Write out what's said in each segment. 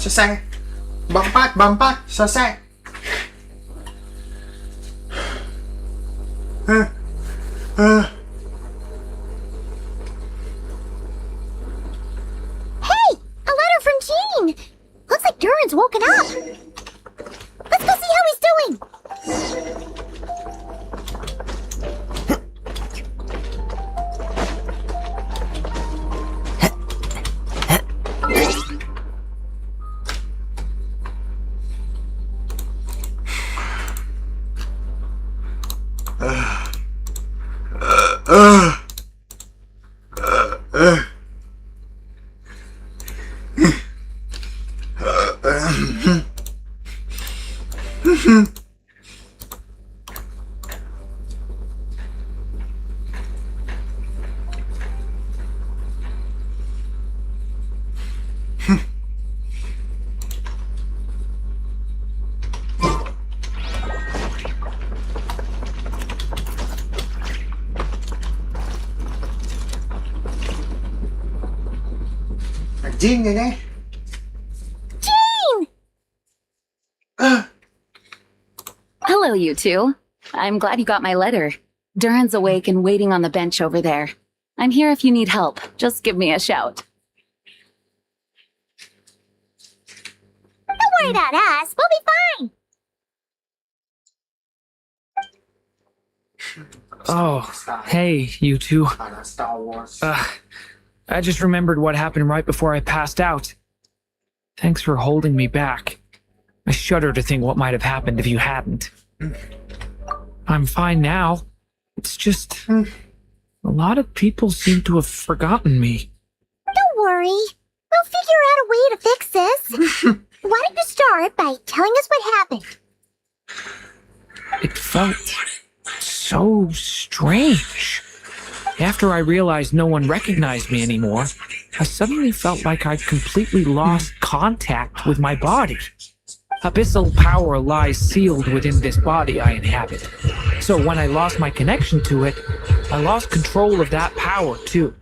selesai. Bang 4, selesai. Hey! A letter from Gene! Looks like Durin's woken up. Let's go see how he's doing. Gene ini. Gene! Hello, you two. I'm glad you got my letter. Durin's awake and waiting on the bench over there. I'm here if you need help. Just give me a shout. Don't worry about us. We'll be fine. Oh, hey, you two. Star Wars. I just remembered what happened right before I passed out. Thanks for holding me back. I shudder to think what might have happened if you hadn't. I'm fine now. It's just... a lot of people seem to have forgotten me. Don't worry. We'll figure out a way to fix this. Why don't you start by telling us what happened? It felt so strange. After I realized no one recognized me anymore, I suddenly felt like I'd completely lost contact with my body. Abyssal power lies sealed within this body I inhabit. So when I lost my connection to it, I lost control of that power too.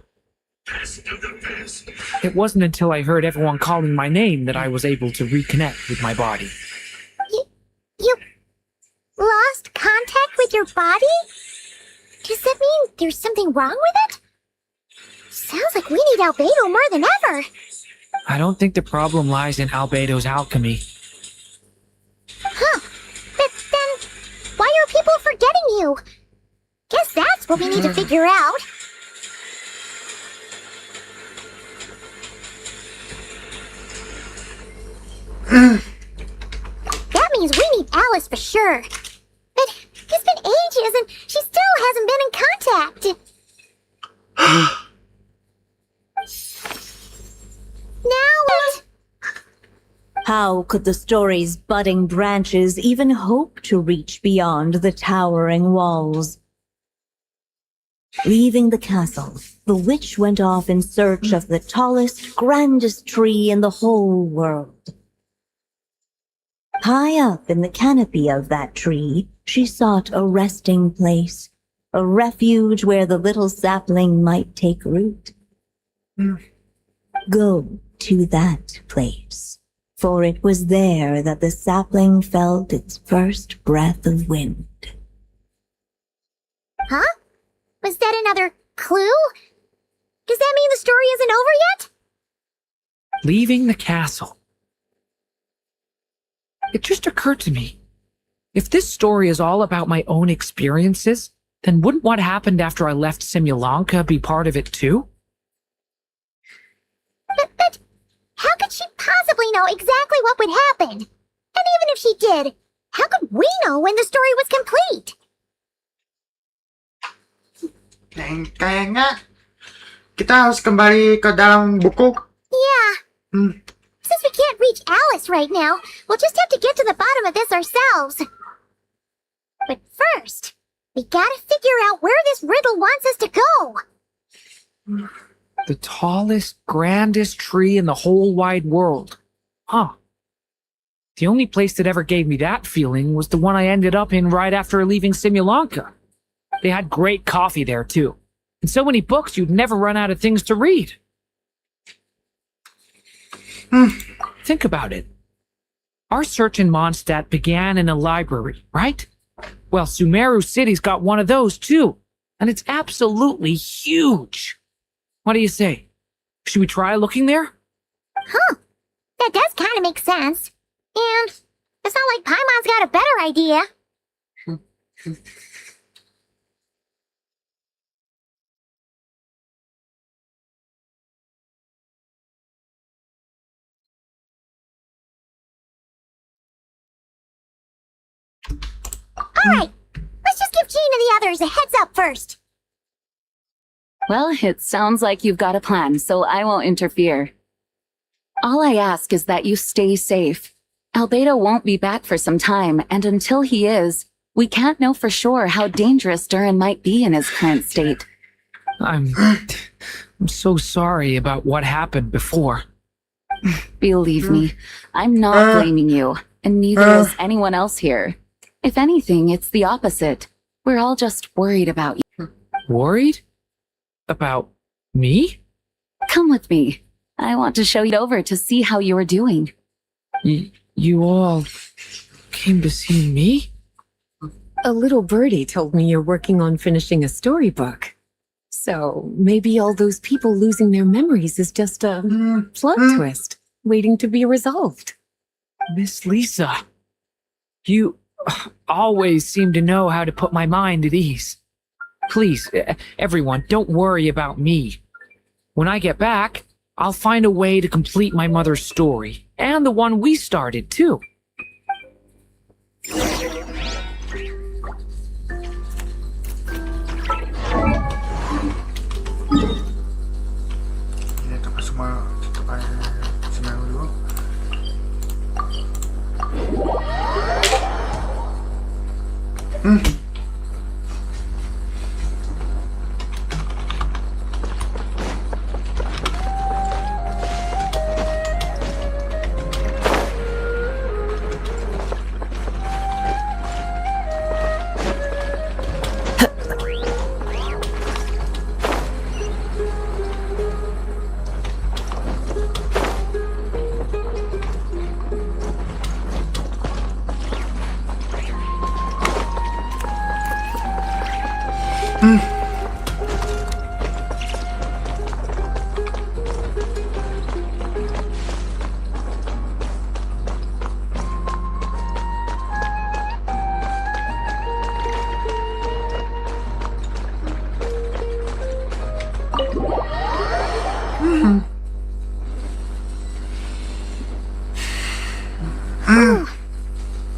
It wasn't until I heard everyone calling my name that I was able to reconnect with my body. You lost contact with your body? Does that mean there's something wrong with it? Sounds like we need Albedo more than ever. I don't think the problem lies in Albedo's alchemy. Huh. But then, why are people forgetting you? Guess that's what we need to figure out. That means we need Alice for sure. But it's been ages and she still hasn't been in contact. Now what? How could the story's budding branches even hope to reach beyond the towering walls? Leaving the castle, the witch went off in search of the tallest, grandest tree in the whole world. High up in the canopy of that tree, she sought a resting place, a refuge where the little sapling might take root. Go to that place, for it was there that the sapling felt its first breath of wind. Huh? Was that another clue? Does that mean the story isn't over yet? Leaving the castle. It just occurred to me. If this story is all about my own experiences, then wouldn't what happened after I left Simulanka be part of it too? But how could she possibly know exactly what would happen? And even if she did, how could we know when the story was complete? Kayaknya kita harus kembali ke dalam buku. Yeah. Since we can't reach Alice right now, we'll just have to get to the bottom of this ourselves. But first, we gotta figure out where this riddle wants us to go. The tallest, grandest tree in the whole wide world. Huh. The only place that ever gave me that feeling was the one I ended up in right after leaving Simulanka. They had great coffee there, too. And so many books you'd never run out of things to read. think about it. Our search in Mondstadt began in a library, right? Well, Sumeru City's got one of those too, and it's absolutely huge. What do you say? Should we try looking there? Huh. That does kind of make sense. And it's not like Paimon's got a better idea. Alright, let's just give Jean and the others a heads up first. Well, it sounds like you've got a plan, so I won't interfere. All I ask is that you stay safe. Albedo won't be back for some time, and until he is, we can't know for sure how dangerous Durin might be in his current state. I'm so sorry about what happened before. Believe me, I'm not blaming you, and neither is anyone else here. If anything, it's the opposite. We're all just worried about you. Worried? About me? Come with me. I want to show you over to see how you are doing. You all came to see me? A little birdie told me you're working on finishing a storybook. So maybe all those people losing their memories is just a plot twist waiting to be resolved. Miss Lisa, you always seem to know how to put my mind at ease. Please, everyone, don't worry about me. When I get back, I'll find a way to complete my mother's story, and the one we started, too. Kita ke semua tempat Semeru dulu.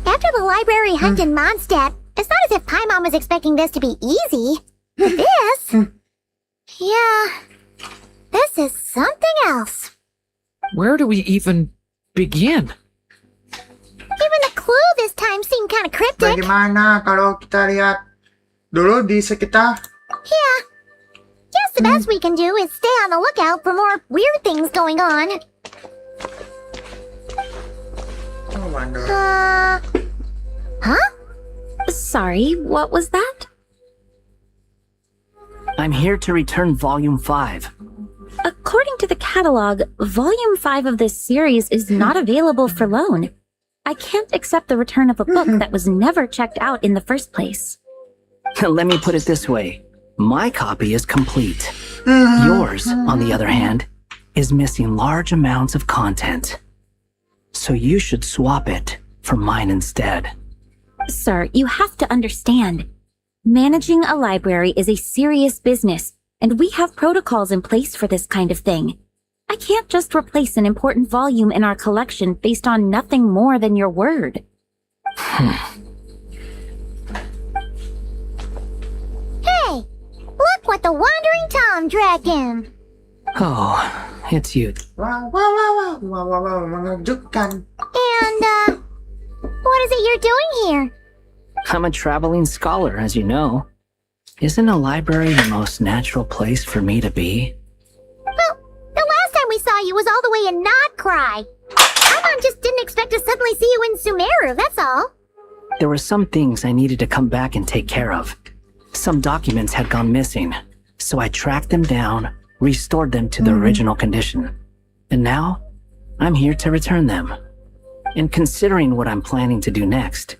After the library hunt in Mondstadt, it's not as if Paimon was expecting this to be easy. But this... Yeah... This is something else. Where do we even begin? Even the clue this time seemed kind of cryptic. Bagaimana kalau kita lihat dulu di sekitar? Yeah. Guess the best we can do is stay on the lookout for more weird things going on. Oh, wonder. Huh? Sorry, what was that? I'm here to return Volume 5. According to the catalog, Volume 5 of this series is not available for loan. I can't accept the return of a book that was never checked out in the first place. Let me put it this way. My copy is complete. Yours, on the other hand, is missing large amounts of content. So you should swap it for mine instead. Sir, you have to understand. Managing a library is a serious business, and we have protocols in place for this kind of thing. I can't just replace an important volume in our collection based on nothing more than your word. Hey! Look what the Wandering Tom dragged in! Oh, it's you. Wow, wow, wow, wow, wow, wow, mengejutkan. And, what is it you're doing here? I'm a traveling scholar, as you know. Isn't a library the most natural place for me to be? Well, the last time we saw you was all the way in Nodcry. Paimon just didn't expect to suddenly see you in Sumeru, that's all. There were some things I needed to come back and take care of. Some documents had gone missing, so I tracked them down, restored them to the original condition. And now, I'm here to return them. And considering what I'm planning to do next,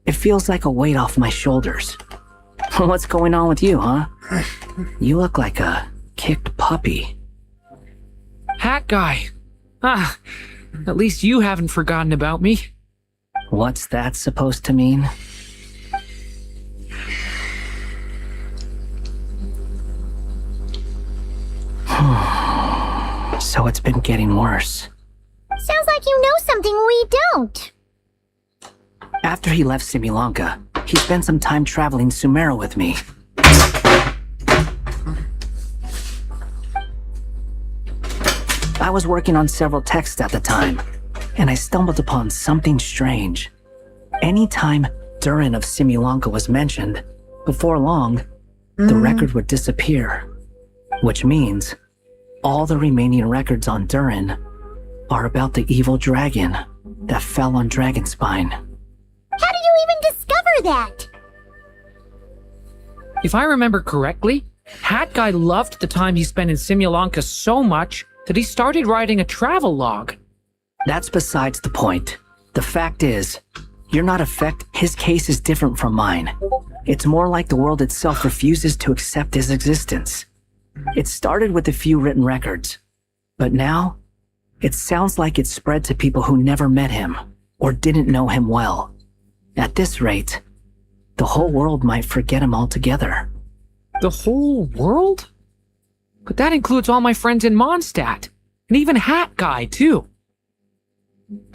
it feels like a weight off my shoulders. What's going on with you, huh? You look like a kicked puppy. Hat guy. Ah, at least you haven't forgotten about me. What's that supposed to mean? So it's been getting worse. Sounds like you know something we don't. After he left Similanka, he spent some time traveling Sumera with me. I was working on several texts at the time, and I stumbled upon something strange. Anytime Durin of Similanka was mentioned, before long, the record would disappear. Which means all the remaining records on Durin are about the evil dragon that fell on Dragonspine. How did you even discover that? If I remember correctly, Hat Guy loved the time he spent in Similanka so much that he started writing a travel log. That's besides the point. The fact is, you're not affected. His case is different from mine. It's more like the world itself refuses to accept his existence. It started with a few written records, but now it sounds like it's spread to people who never met him or didn't know him well. At this rate, the whole world might forget him altogether. The whole world? But that includes all my friends in Mondstadt, and even Hat Guy, too.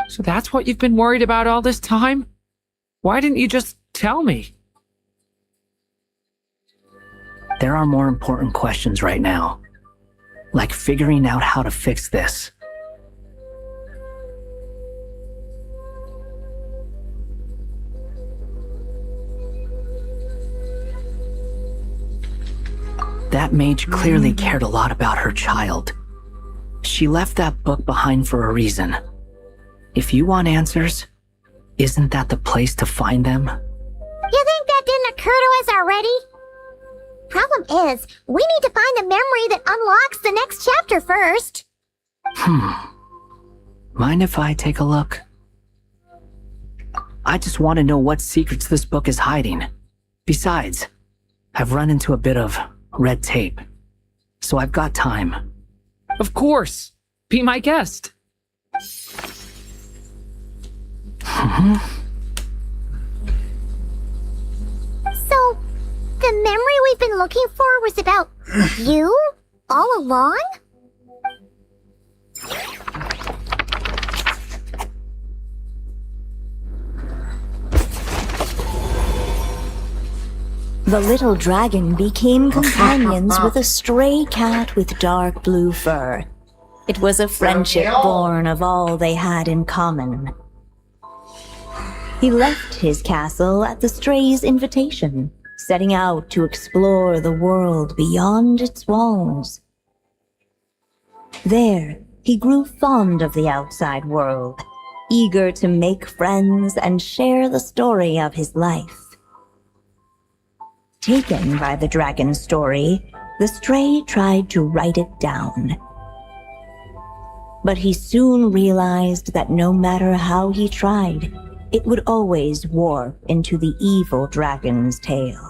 So that's what you've been worried about all this time? Why didn't you just tell me? There are more important questions right now, like figuring out how to fix this. That mage clearly cared a lot about her child. She left that book behind for a reason. If you want answers, isn't that the place to find them? You think that didn't occur to us already? Problem is, we need to find the memory that unlocks the next chapter first. Mind if I take a look? I just want to know what secrets this book is hiding. Besides, I've run into a bit of red tape, so I've got time. Of course. Be my guest. So, the memory we've been looking for was about you? All along? The little dragon became companions with a stray cat with dark blue fur. It was a friendship born of all they had in common. He left his castle at the stray's invitation, setting out to explore the world beyond its walls. There, he grew fond of the outside world, eager to make friends and share the story of his life. Taken by the dragon's story, the stray tried to write it down. But he soon realized that no matter how he tried, it would always warp into the evil dragon's tale.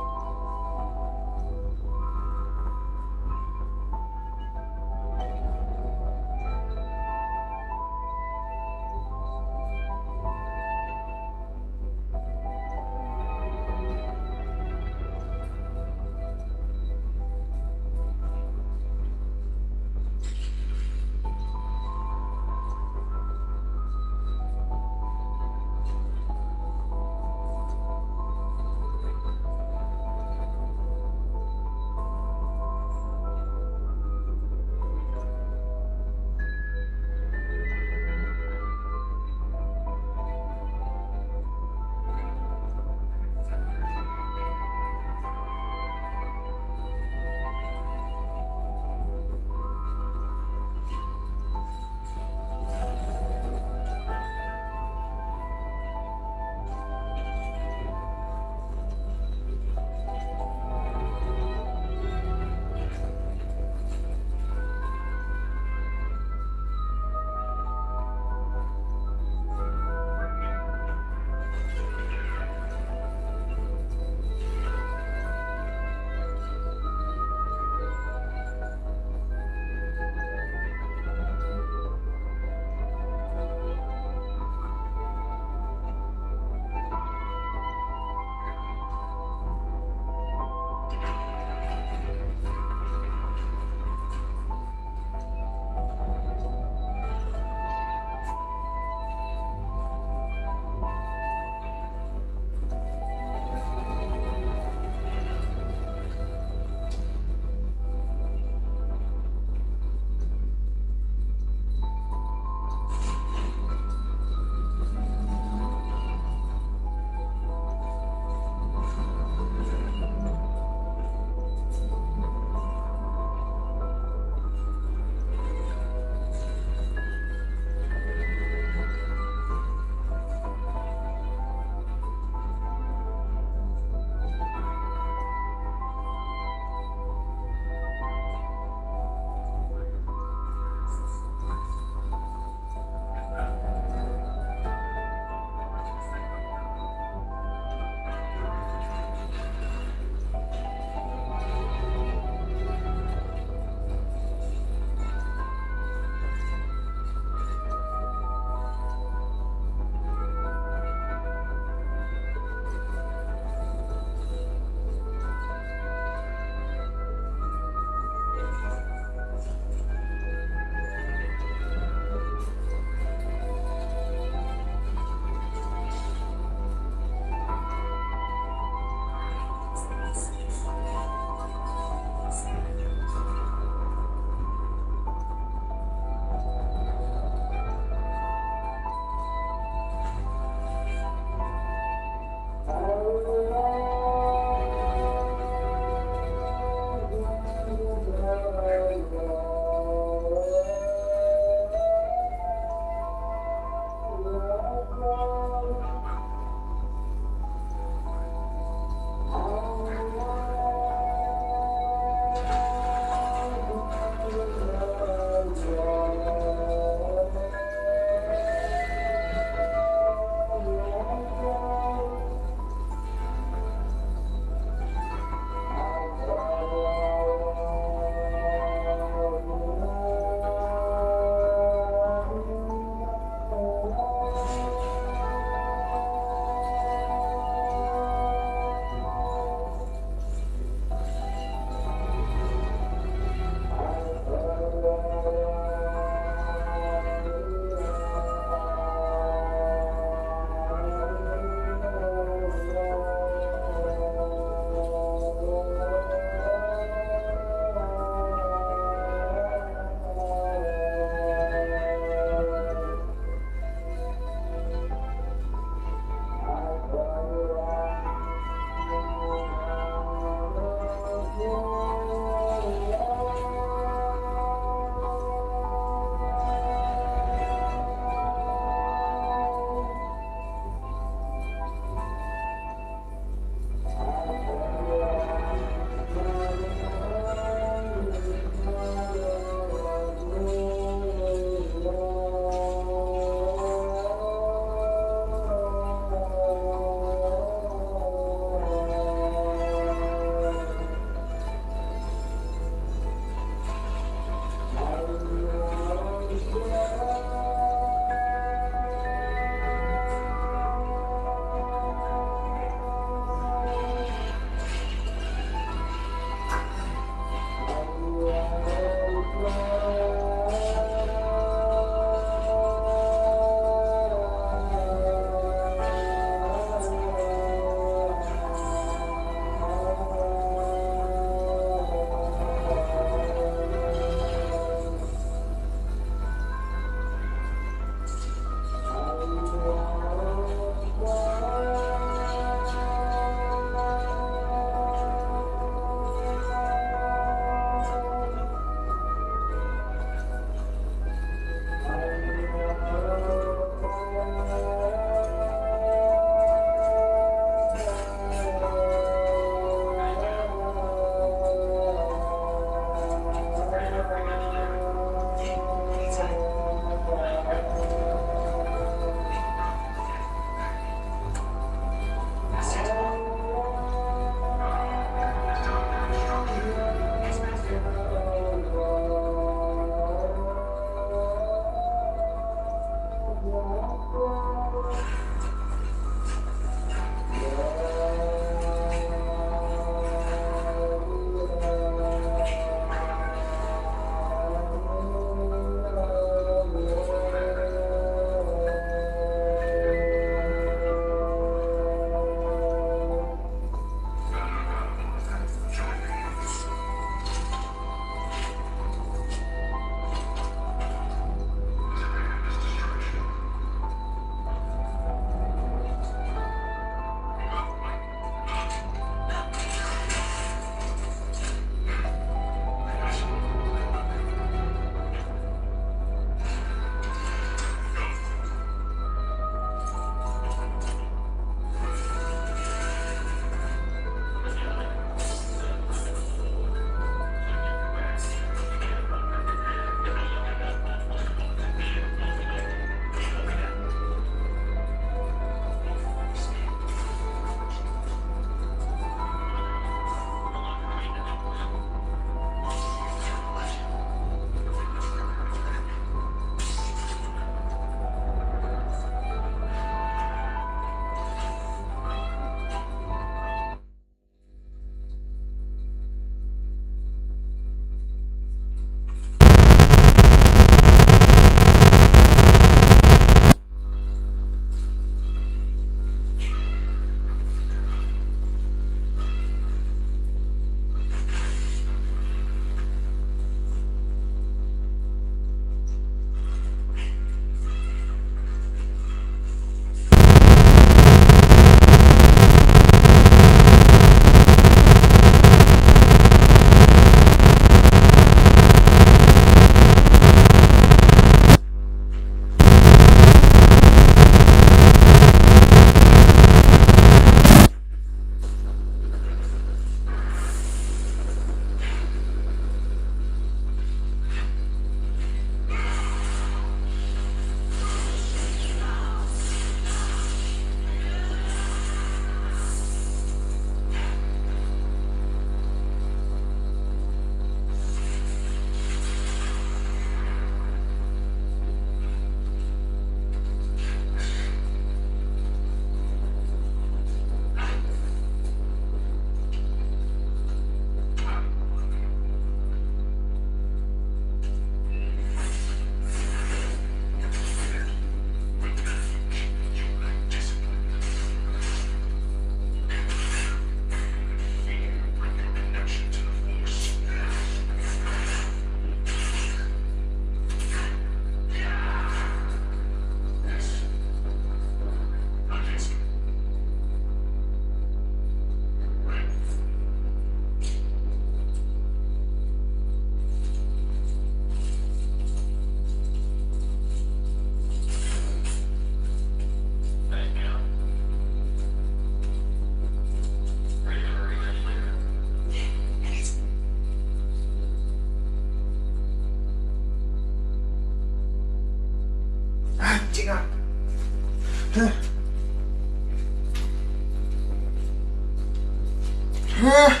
Hah?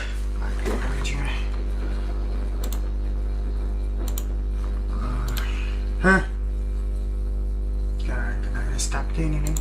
Kena stuck di ini nih.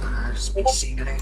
Harus PC kalian.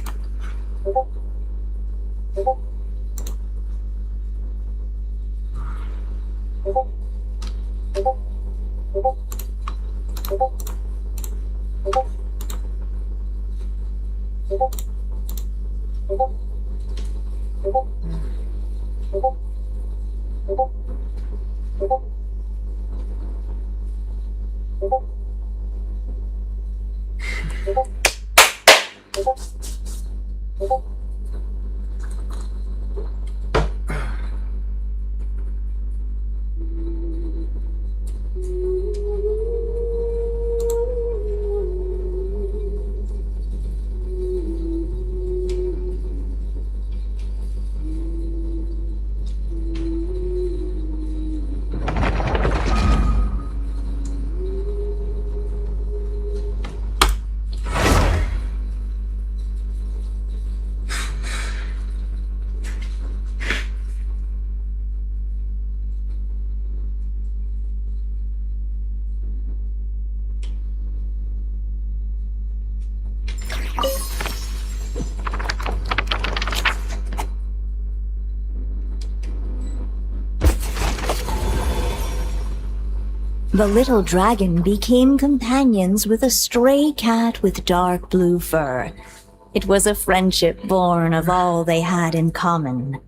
The little dragon became companions with a stray cat with dark blue fur. It was a friendship born of all they had in common.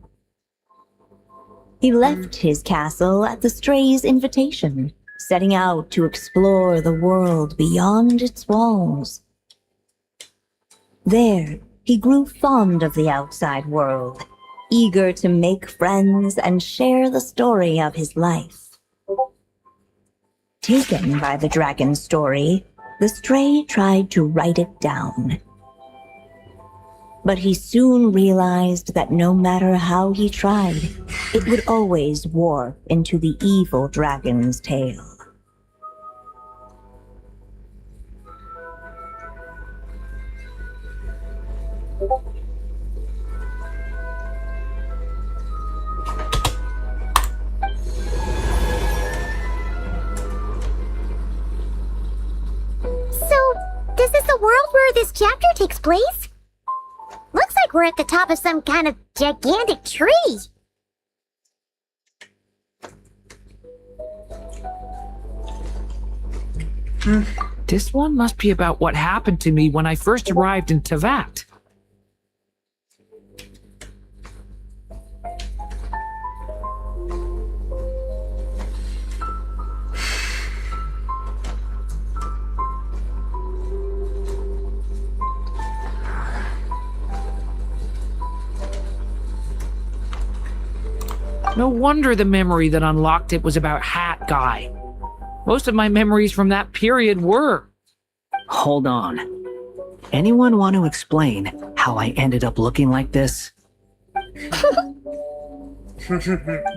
He left his castle at the stray's invitation, setting out to explore the world beyond its walls. There, he grew fond of the outside world, eager to make friends and share the story of his life. Taken by the dragon's story, the stray tried to write it down. But he soon realized that no matter how he tried, it would always warp into the evil dragon's tale. Is this the world where this chapter takes place? Looks like we're at the top of some kind of gigantic tree. This one must be about what happened to me when I first arrived in Tevat. No wonder the memory that unlocked it was about Hat Guy. Most of my memories from that period were. Hold on. Anyone want to explain how I ended up looking like this?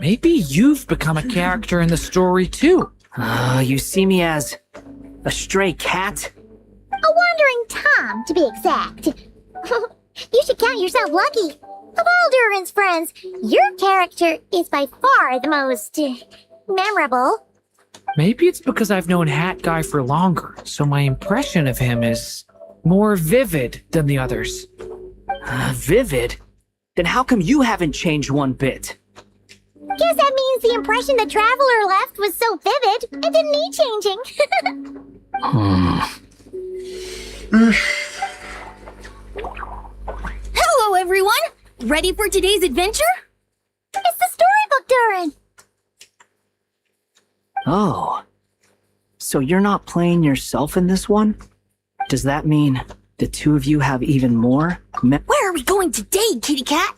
Maybe you've become a character in the story too. You see me as a stray cat? A wandering Tom, to be exact. You should count yourself lucky. Of all Durin's friends, your character is by far the most memorable. Maybe it's because I've known Hat Guy for longer, so my impression of him is more vivid than the others. Vivid? Then how come you haven't changed one bit? Guess that means the impression the Traveler left was so vivid, it didn't need changing. Hello, everyone! Ready for today's adventure? It's the storybook, Durin! Oh. So you're not playing yourself in this one? Does that mean the two of you have even more? Where are we going today, kitty cat?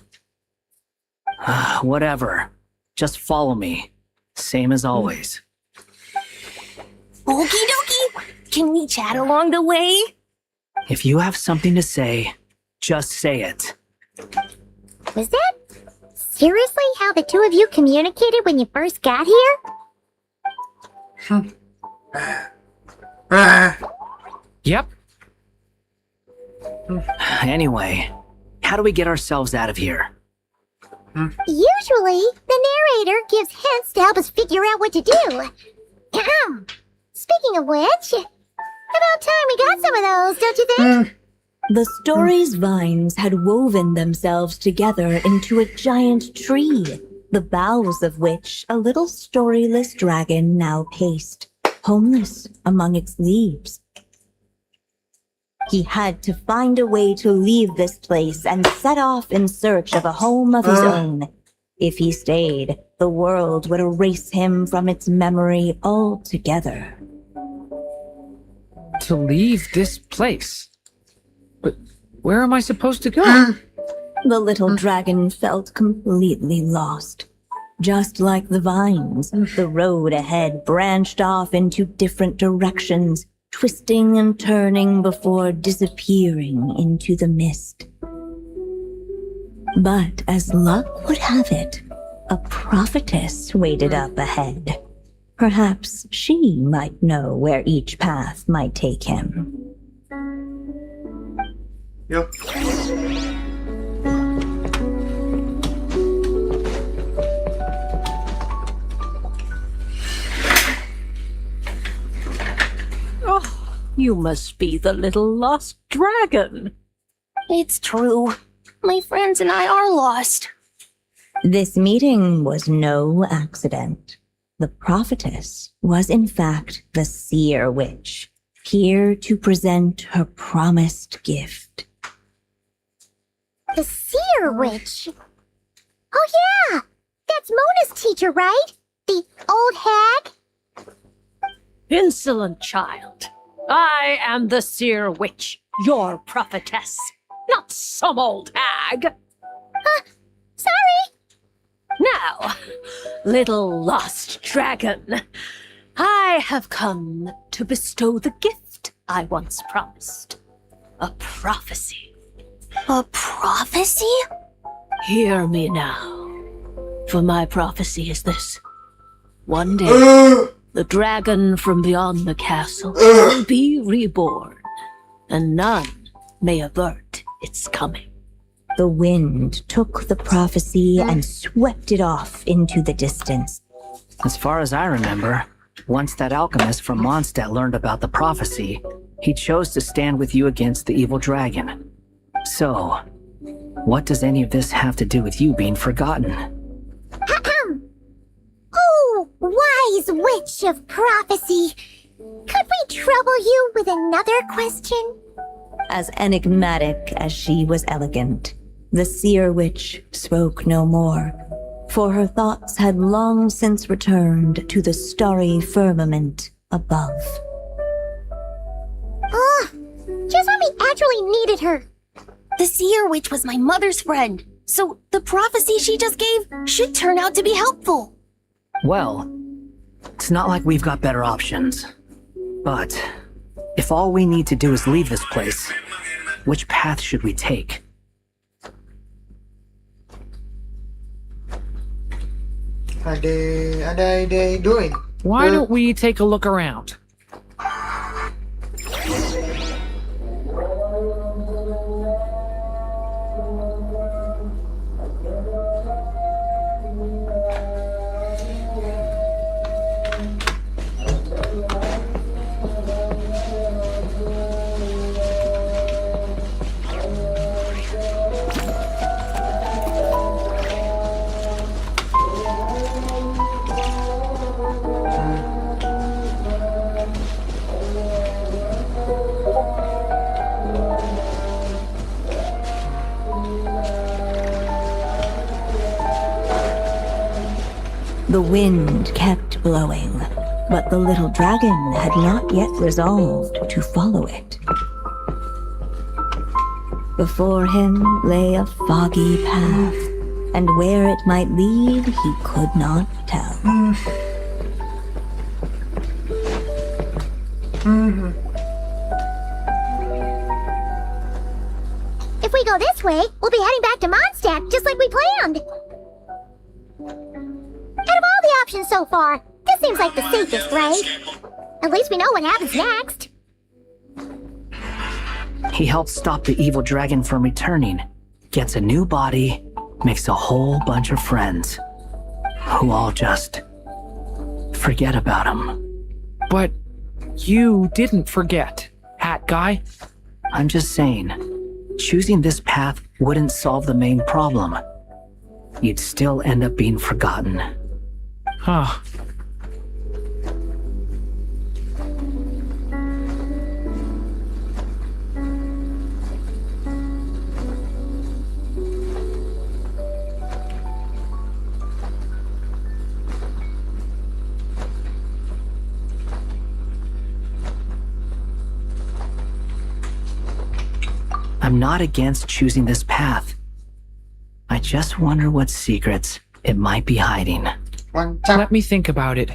Whatever. Just follow me. Same as always. Okie dokie! Can we chat along the way? If you have something to say, just say it. Was that seriously how the two of you communicated when you first got here? Yep. Anyway, how do we get ourselves out of here? Usually, the narrator gives hints to help us figure out what to do. Speaking of which, about time we got some of those, don't you think? The story's vines had woven themselves together into a giant tree, the boughs of which a little storyless dragon now paced, homeless among its leaves. He had to find a way to leave this place and set off in search of a home of his own. If he stayed, the world would erase him from its memory altogether. To leave this place? But where am I supposed to go? The little dragon felt completely lost. Just like the vines, the road ahead branched off into different directions, twisting and turning before disappearing into the mist. But as luck would have it, a prophetess waited up ahead. Perhaps she might know where each path might take him. Yep. Oh, you must be the little lost dragon. It's true. My friends and I are lost. This meeting was no accident. The prophetess was in fact the seer witch, here to present her promised gift. The seer witch. Oh yeah, that's Mona's teacher, right? The old hag? Insolent child. I am the seer witch, your prophetess, not some old hag. Sorry. Now, little lost dragon, I have come to bestow the gift I once promised. A prophecy. A prophecy? Hear me now, for my prophecy is this. One day, the dragon from beyond the castle will be reborn, and none may avert its coming. The wind took the prophecy and swept it off into the distance. As far as I remember, once that alchemist from Mondstadt learned about the prophecy, he chose to stand with you against the evil dragon. So, what does any of this have to do with you being forgotten? Oh, wise witch of prophecy. Could we trouble you with another question? As enigmatic as she was elegant, the seer witch spoke no more, for her thoughts had long since returned to the starry firmament above. Just when we actually needed her. The seer witch was my mother's friend, so the prophecy she just gave should turn out to be helpful. Well, it's not like we've got better options. But, if all we need to do is leave this place, which path should we take? Ada ide doing. Why don't we take a look around? The wind kept blowing, but the little dragon had not yet resolved to follow it. Before him lay a foggy path, and where it might lead he could not tell. If we go this way, we'll be heading back to Mondstadt, just like we planned. Out of all the options so far, this seems like the safest, right? At least we know what happens next. He helps stop the evil dragon from returning, gets a new body, makes a whole bunch of friends, who all just forget about him. But you didn't forget, Hat Guy. I'm just saying, choosing this path wouldn't solve the main problem. You'd still end up being forgotten. Huh. I'm not against choosing this path. I just wonder what secrets it might be hiding. One tap. Let me think about it.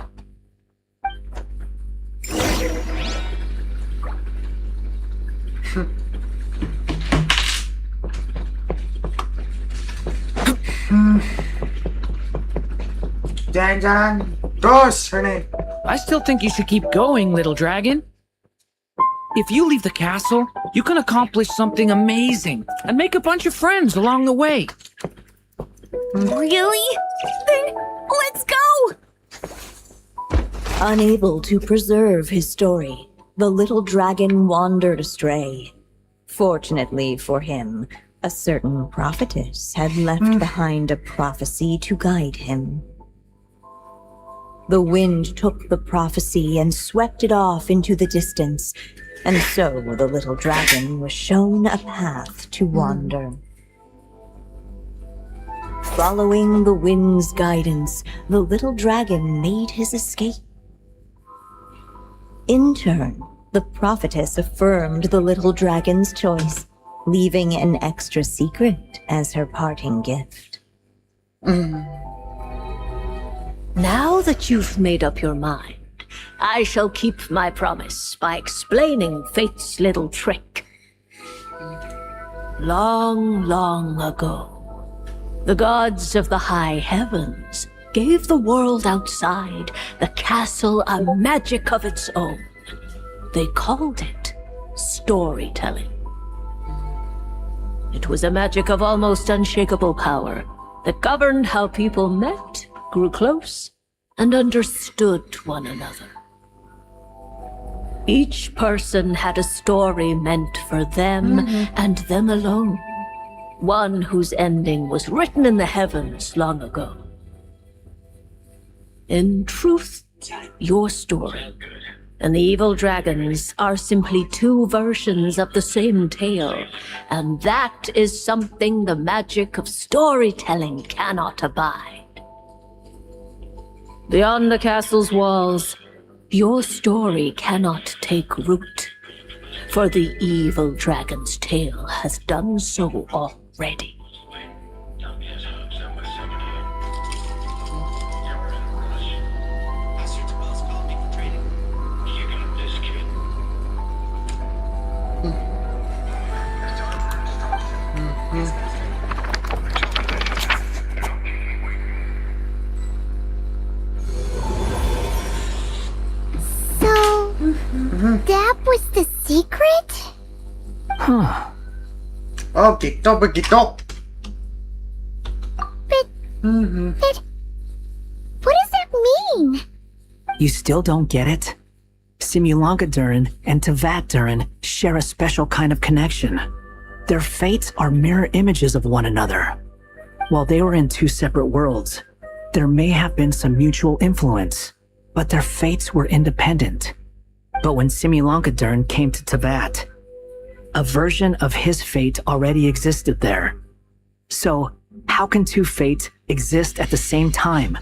Jangan. Terus, ini. I still think you should keep going, little dragon. If you leave the castle, you can accomplish something amazing and make a bunch of friends along the way. Really? Then let's go! Unable to preserve his story, the little dragon wandered astray. Fortunately for him, a certain prophetess had left behind a prophecy to guide him. The wind took the prophecy and swept it off into the distance, and so the little dragon was shown a path to wander. Following the wind's guidance, the little dragon made his escape. In turn, the prophetess affirmed the little dragon's choice, leaving an extra secret as her parting gift. Now that you've made up your mind, I shall keep my promise by explaining fate's little trick. Long, long ago, the gods of the high heavens gave the world outside the castle a magic of its own. They called it storytelling. It was a magic of almost unshakable power that governed how people met, grew close, and understood one another. Each person had a story meant for them and them alone. One whose ending was written in the heavens long ago. In truth, your story and the evil dragons are simply two versions of the same tale, and that is something the magic of storytelling cannot abide. Beyond the castle's walls, your story cannot take root, for the evil dragon's tale has done so already. So, that was the secret? Huh. Oh, gitu, begitu. What does that mean? You still don't get it? Simulanga Durin and Tevat Durin share a special kind of connection. Their fates are mirror images of one another. While they were in two separate worlds, there may have been some mutual influence, but their fates were independent. But when Simulanga Durin came to Tevat, a version of his fate already existed there. So, How can two fates exist at the same time?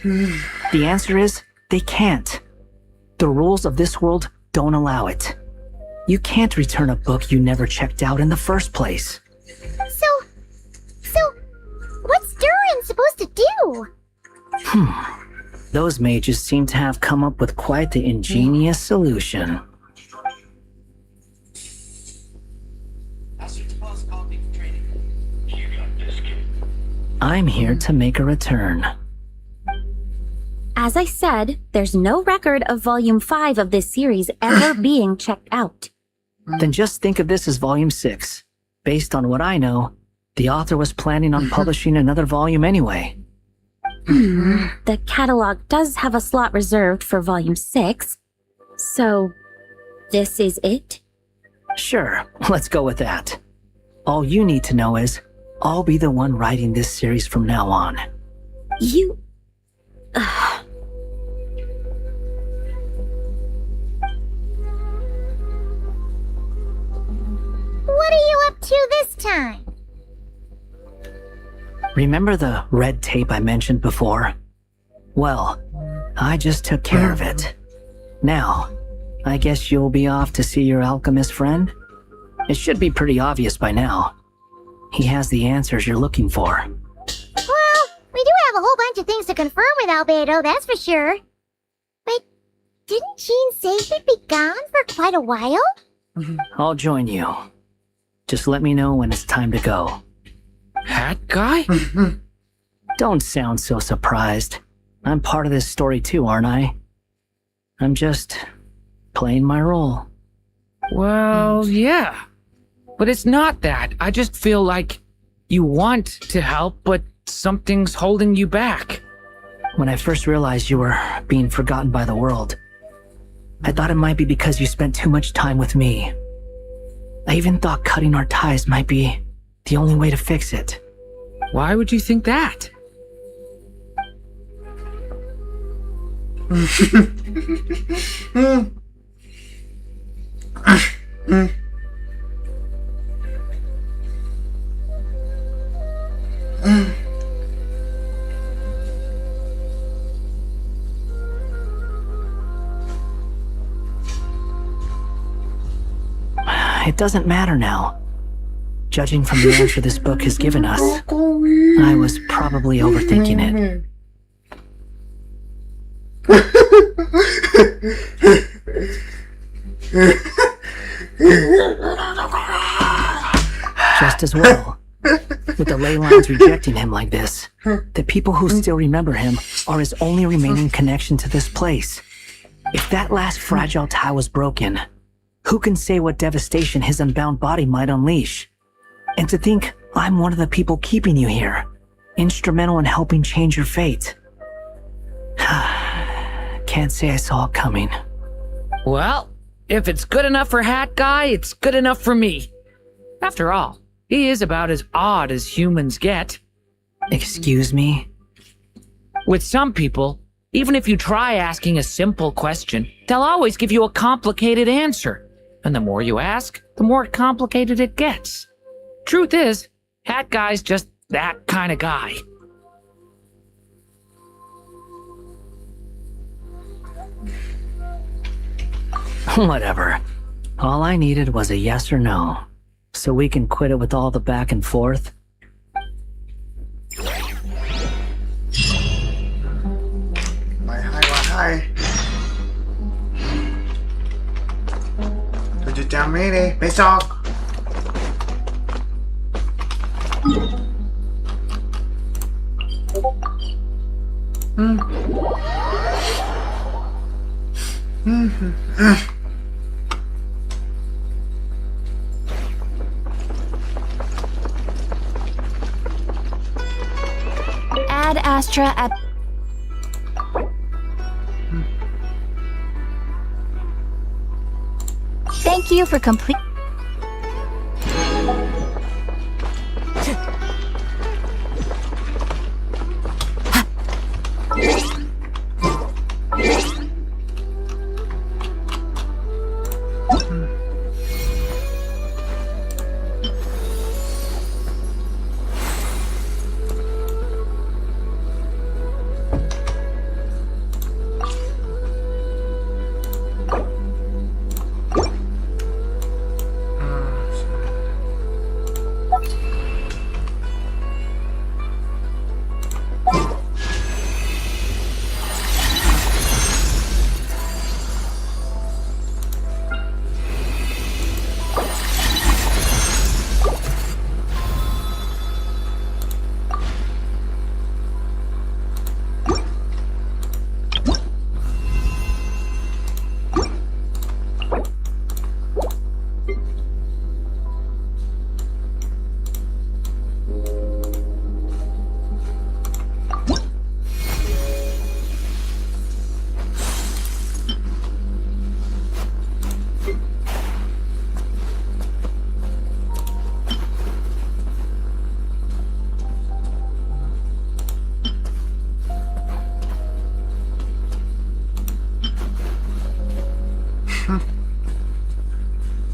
The answer is, they can't. The rules of this world don't allow it. You can't return a book you never checked out in the first place. So, what's Durin supposed to do? Those mages seem to have come up with quite the ingenious solution. I'm here to make a return. As I said, there's no record of Volume 5 of this series ever being checked out. Then just think of this as Volume 6. Based on what I know, the author was planning on publishing another volume anyway. The catalog does have a slot reserved for Volume 6. So, this is it? Sure, let's go with that. All you need to know is, I'll be the one writing this series from now on. You... What are you up to this time? Remember the red tape I mentioned before? Well, I just took care of it. Now, I guess you'll be off to see your alchemist friend? It should be pretty obvious by now. He has the answers you're looking for. Well, we do have a whole bunch of things to confirm with Albedo, that's for sure. But didn't Jean say he'd be gone for quite a while? I'll join you. Just let me know when it's time to go. Hat guy? Don't sound so surprised. I'm part of this story too, aren't I? I'm just playing my role. Well, yeah. But it's not that. I just feel like you want to help, but something's holding you back. When I first realized you were being forgotten by the world, I thought it might be because you spent too much time with me. I even thought cutting our ties might be the only way to fix it. Why would you think that? It doesn't matter now. Judging from the answer this book has given us, I was probably overthinking it. Just as well. With the ley lines rejecting him like this, the people who still remember him are his only remaining connection to this place. If that last fragile tie was broken, who can say what devastation his unbound body might unleash? And to think I'm one of the people keeping you here, instrumental in helping change your fate. Can't say I saw it coming. Well, if it's good enough for Hat Guy, it's good enough for me. After all, he is about as odd as humans get. Excuse me? With some people, even if you try asking a simple question, they'll always give you a complicated answer. And the more you ask, the more complicated it gets. Truth is, Hat Guy's just that kind of guy. Whatever. All I needed was a yes or no, so we can quit it with all the back and forth. Hai. 7 jam ini besok. Ad Astra at... Thank you for complete...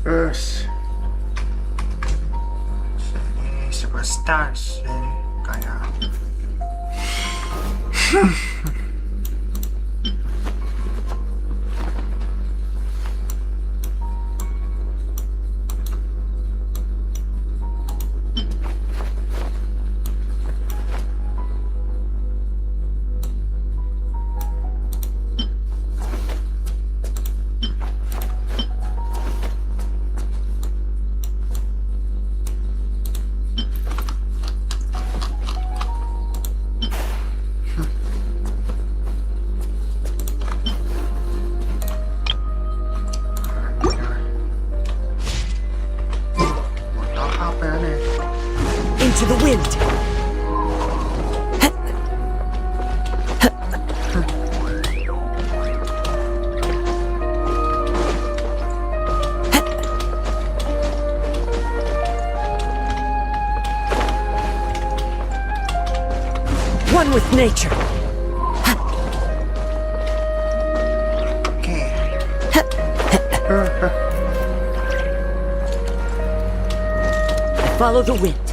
Terus ini superstar sih kayak motor apa ya nih? Into the wind. One with nature. Oke. Follow the wind.